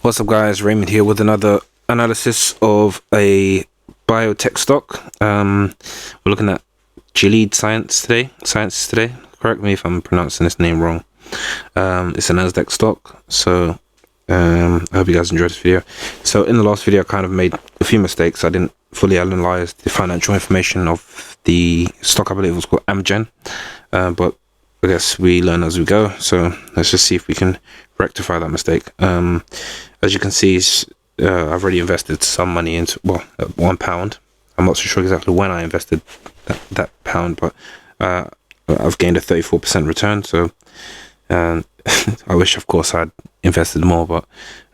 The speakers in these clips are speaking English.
What's up, guys? Raymond here with another analysis of a biotech stock. We're looking at Gilead Science today. Correct me if I'm pronouncing this name wrong. It's a NASDAQ stock. So I hope you guys enjoyed this video. So in the last video, I kind of made a few mistakes. I didn't fully analyze the financial information of the stock. I believe it was called Amgen, but I guess we learn as we go. So let's just see if we can rectify that mistake. As you can see, I've already invested some money into, well, £1. I'm not so sure exactly when I invested that pound, but I've gained a 34% return. So I wish, of course, I'd invested more, but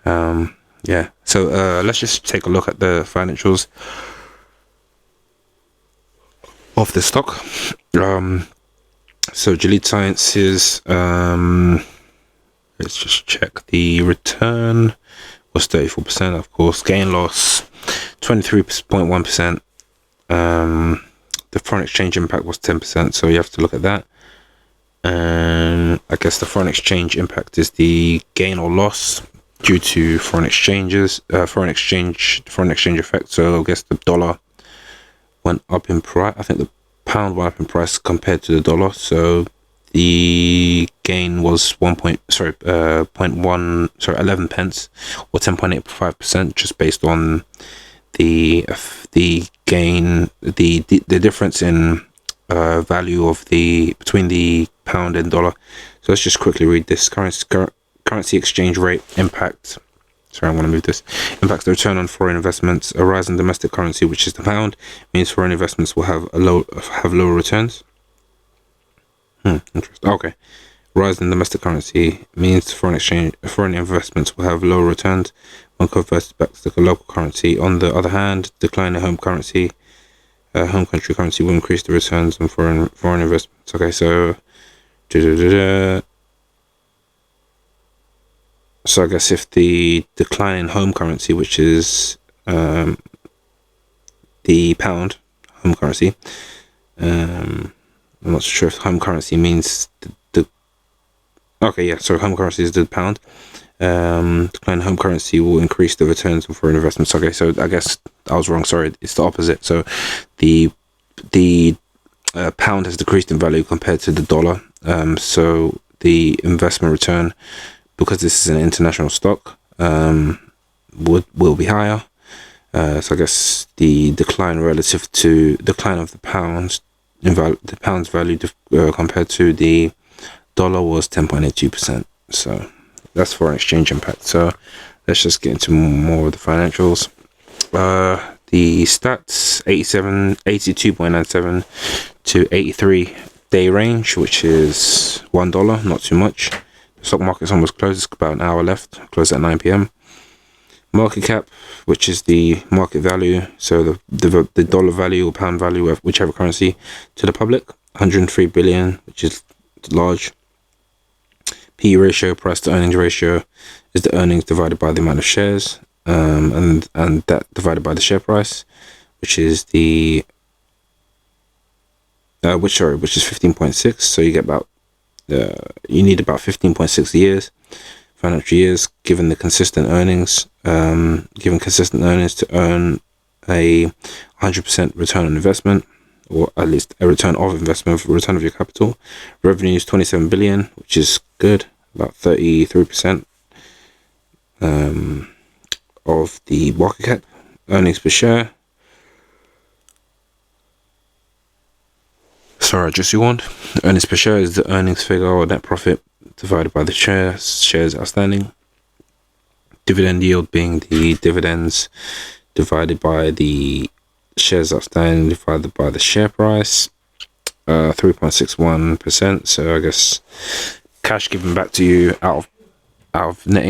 yeah. So let's just take a look at the financials of the stock. So Gilead Sciences, let's just check. The return was 34%, of course. Gain loss 23.1%. The foreign exchange impact was 10%, so you have to look at that. And I guess the foreign exchange impact is the gain or loss due to foreign exchange effect. So I guess the dollar went up in price. I think the pound went up in price compared to the dollar. So the gain was 11 pence or 10.85%, just based on the gain, the difference in value of between the pound and dollar. So let's just quickly read this. Currency exchange rate impact. Sorry, I'm going to move this. Impacts the return on foreign investments. A rise in domestic currency, which is the pound, means foreign investments will have lower returns. Interesting. Okay. Rise in domestic currency means foreign investments will have lower returns when converted back to the local currency. On the other hand, decline in home country currency will increase the returns on foreign investments. Okay, so so I guess if the decline in home currency, which is the pound, home currency, I'm not sure if home currency means okay, yeah, so home currency is the pound. Decline in home currency will increase the returns on foreign investments. Okay, so I guess I was wrong. Sorry, it's the opposite. So the pound has decreased in value compared to the dollar. So the investment return, because this is an international stock, will be higher. So I guess the decline relative to decline of the pound, the pound's value compared to the dollar was 10.82%. So that's foreign exchange impact. So let's just get into more of the financials. The stats: 82.97 to 83-day range, which is $1, not too much. The stock market's almost closed. It's about an hour left. Closed at 9 p.m. Market cap, which is the market value, so the dollar value or pound value of whichever currency to the public, 103 billion, which is large. P/E ratio, price to earnings ratio, is the earnings divided by the amount of shares, and that divided by the share price, which is which is 15.6. So you get about you need about 15.6 years, financial years, given consistent earnings to earn a 100% return on investment, or at least a return of investment, return of your capital. Revenue is 27 billion, which is good, about 33% of the market cap. Earnings per share. Sorry, I just yawned. Earnings per share is the earnings figure or net profit divided by the shares outstanding. Dividend yield being the dividends divided by the shares outstanding divided by the share price. 3.61%. So I guess cash given back to you out of net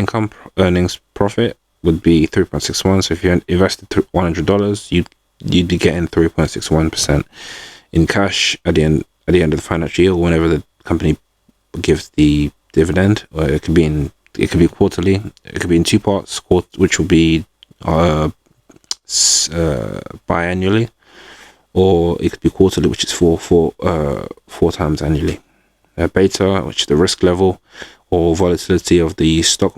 earnings profit would be 3.61. So if you invested $100, you'd be getting 3.61% in cash at the end of the financial year, whenever the company gives the dividend. Or it could be quarterly. It could be in two parts, which will be biannually, or it could be quarterly, which is four times annually. Beta, which is the risk level, or volatility of the stock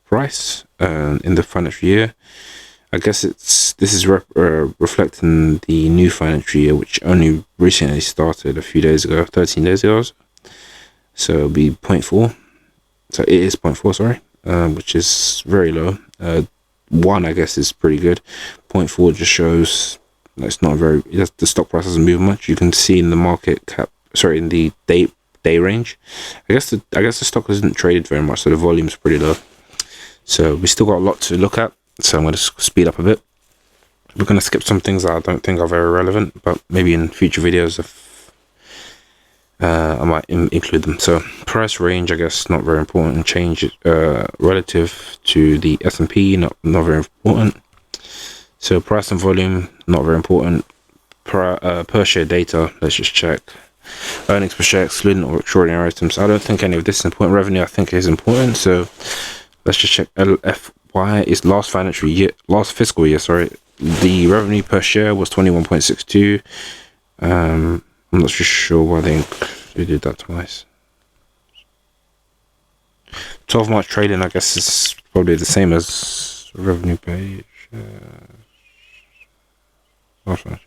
price in the financial year. I guess this is reflecting the new financial year, which only recently started a few days ago, 13 days ago. So it'll be 0.4. So it is 0.4, sorry, which is very low. 1, I guess, is pretty good. 0.4 just shows it's not very. The stock price doesn't move much. You can see in the market cap, sorry, in the day range. I guess the stock isn't traded very much, so the volume's pretty low. So we still got a lot to look at. So I'm going to speed up a bit. We're going to skip some things that I don't think are very relevant, but maybe in future videos I might include them. So price range, I guess, not very important. Change relative to the S&P, not very important. So price and volume, not very important. Per share data, let's just check. Earnings per share excluding or extraordinary items. I don't think any of this is important. Revenue, I think, is important. So let's just check. LFY is last fiscal year. Sorry, the revenue per share was 21.62. I'm not sure why they included that twice. 12 March trading, I guess, is probably the same as revenue page. Okay,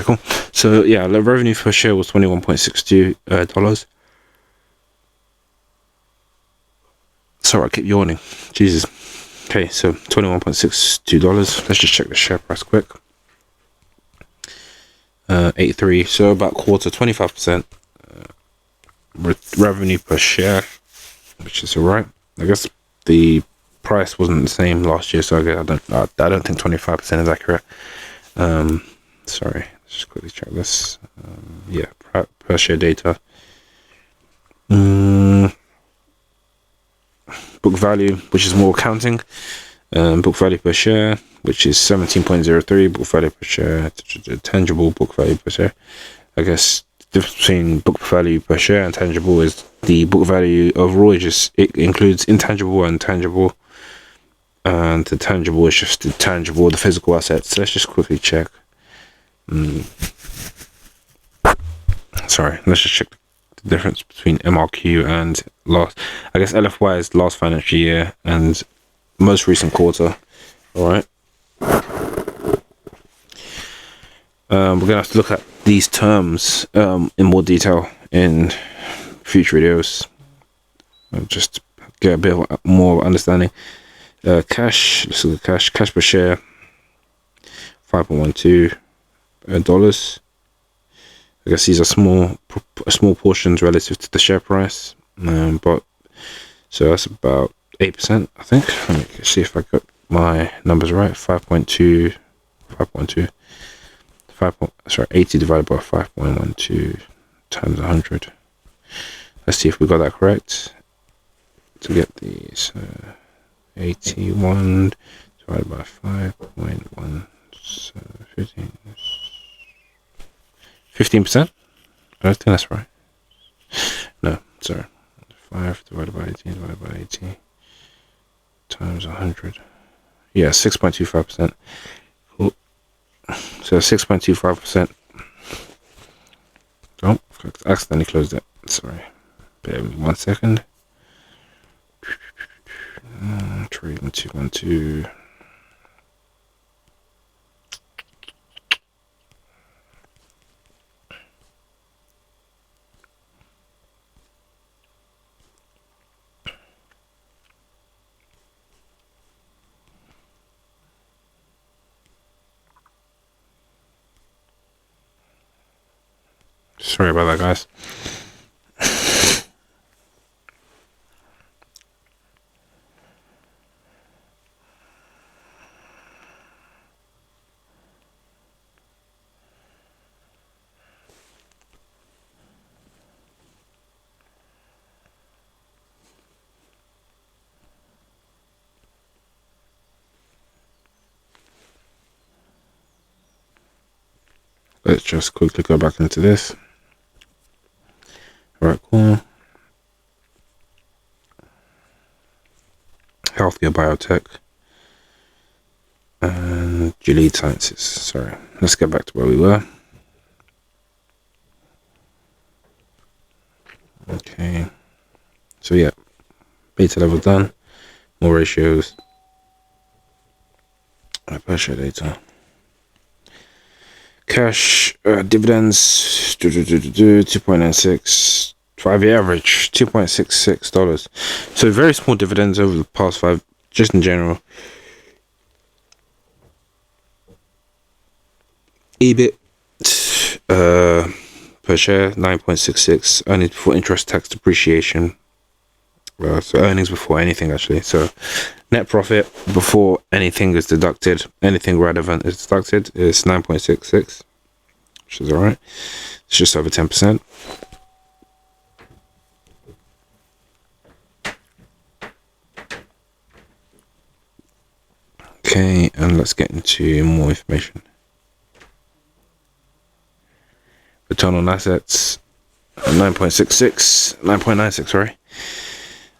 cool. So yeah, the revenue per share was $21.62. Sorry, I keep yawning. Jesus. Okay, so $21.62. Let's just check the share price quick. 83. So about quarter, 25%. Revenue per share, which is alright. I guess the price wasn't the same last year, so I don't think 25% is accurate. Sorry, let's just quickly check this. Yeah, per share data. Book value, which is more accounting. Book value per share, which is 17.03. Book value per share, tangible book value per share. I guess the difference between book value per share and tangible is the book value overall it includes intangible and tangible, and the tangible is just the tangible, the physical assets. So let's just quickly check. Sorry, let's just check the difference between MRQ and last. I guess LFY is last financial year and most recent quarter. All right. We're gonna have to look at these terms in more detail in future videos. Just get a bit of more understanding. Cash. Let's look at cash per share. $5.12. I guess these are small portions relative to the share price, but so that's about 8%, I think. Let me see if I got my numbers right. 5.2, 80 divided by 5.12 times 100. Let's see if we got that correct. To get these, 81 divided by 5.1, 15%. I don't think that's right. No, sorry. 5 divided by 18 divided by 80 times 100. Yeah, 6.25%. Cool. So 6.25%. Oh, I accidentally closed it. Sorry. Bear with me 1 second. Trading 212. Sorry about that, guys. Let's just quickly go back into this. Alright, cool. Healthcare biotech and Gilead Sciences. Sorry, let's get back to where we were. Okay. So yeah, beta level done. More ratios. Per share data. Cash dividends 2.96. 5-year average $2.66. So very small dividends over the past 5, just in general. EBIT per share 9.66. Earnings before interest, tax, depreciation. So earnings before anything, actually. So net profit before anything is deducted, anything relevant is deducted, is 9.66, which is alright. It's just over 10%. Okay, and let's get into more information. Return on assets 9.96, sorry.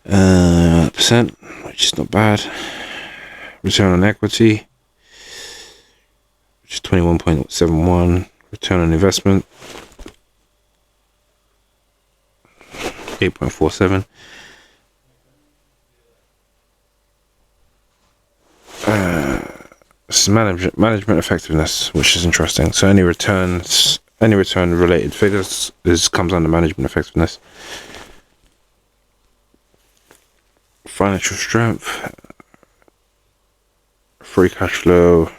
Percent, which is not bad. Return on equity, which is 21.71. Return on investment 8.47. This is management effectiveness, which is interesting. So any return related figures comes under management effectiveness. Financial strength, free cash flow.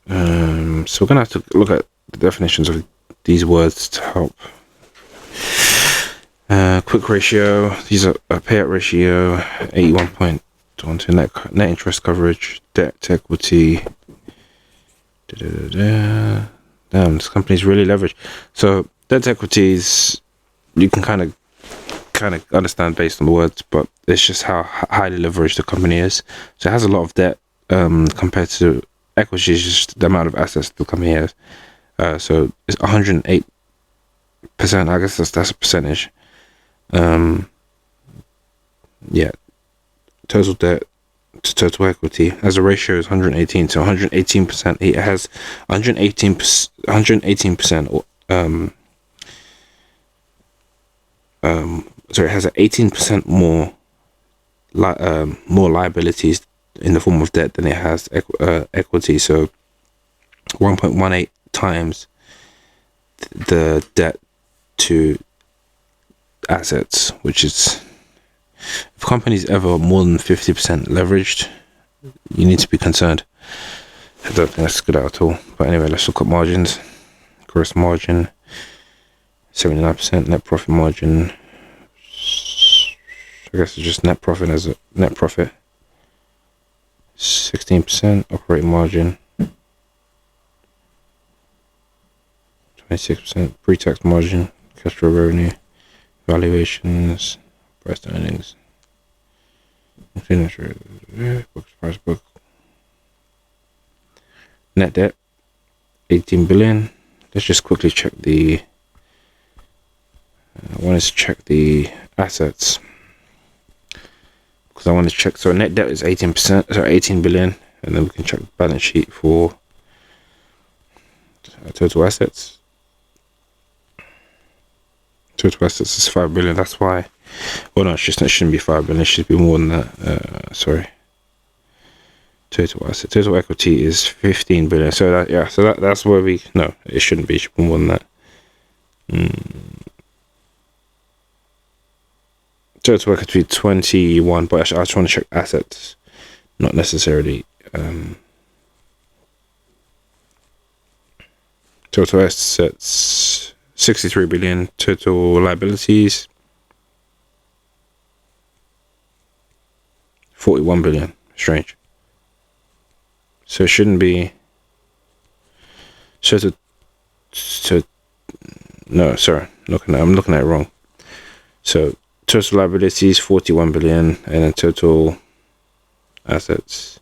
So we're gonna have to look at the definitions of these words to help. Quick ratio. These are a payout ratio 81.12. Net interest coverage, debt to equity. Damn, this company's really leveraged. So debt to equities, you can kind of understand based on the words, but it's just how highly leveraged the company is. So it has a lot of debt compared to equity, is just the amount of assets the company has. So it's 108%. I guess that's a percentage. Yeah, total debt to total equity as a ratio is 118 to 118%. It has 118%. Sorry, it has 18% more liabilities in the form of debt than it has equity. So 1.18 times the debt to assets, which is, if companies ever more than 50% leveraged, you need to be concerned. I don't think that's good at all. But anyway, let's look at margins. Gross margin 79%. Net profit margin, I guess it's just net profit as a net profit 16%. Operating margin 26%. Pre-tax margin, cash flow revenue, valuations, price to earnings, price book. Net debt 18 billion. Let's just quickly check the I want to check the assets, because I want to check. So net debt is 18%, so 18 billion, and then we can check the balance sheet for total assets. Total assets is 5 billion. That's why. Well, no, it shouldn't be 5 billion. It should be more than that. Sorry. Total asset, total equity is 15 billion. So that's where we. No, it shouldn't be. It should be more than that. Total equity 21, but actually I just want to check assets, not necessarily. Total assets 63 billion. Total liabilities 41 billion. Strange. So it shouldn't be. No, sorry, I'm looking at it wrong. So total liabilities 41 billion, and then total assets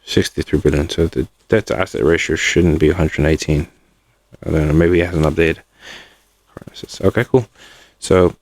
63 billion. So the debt to asset ratio shouldn't be 118. I don't know, maybe it hasn't updated. Okay, cool. So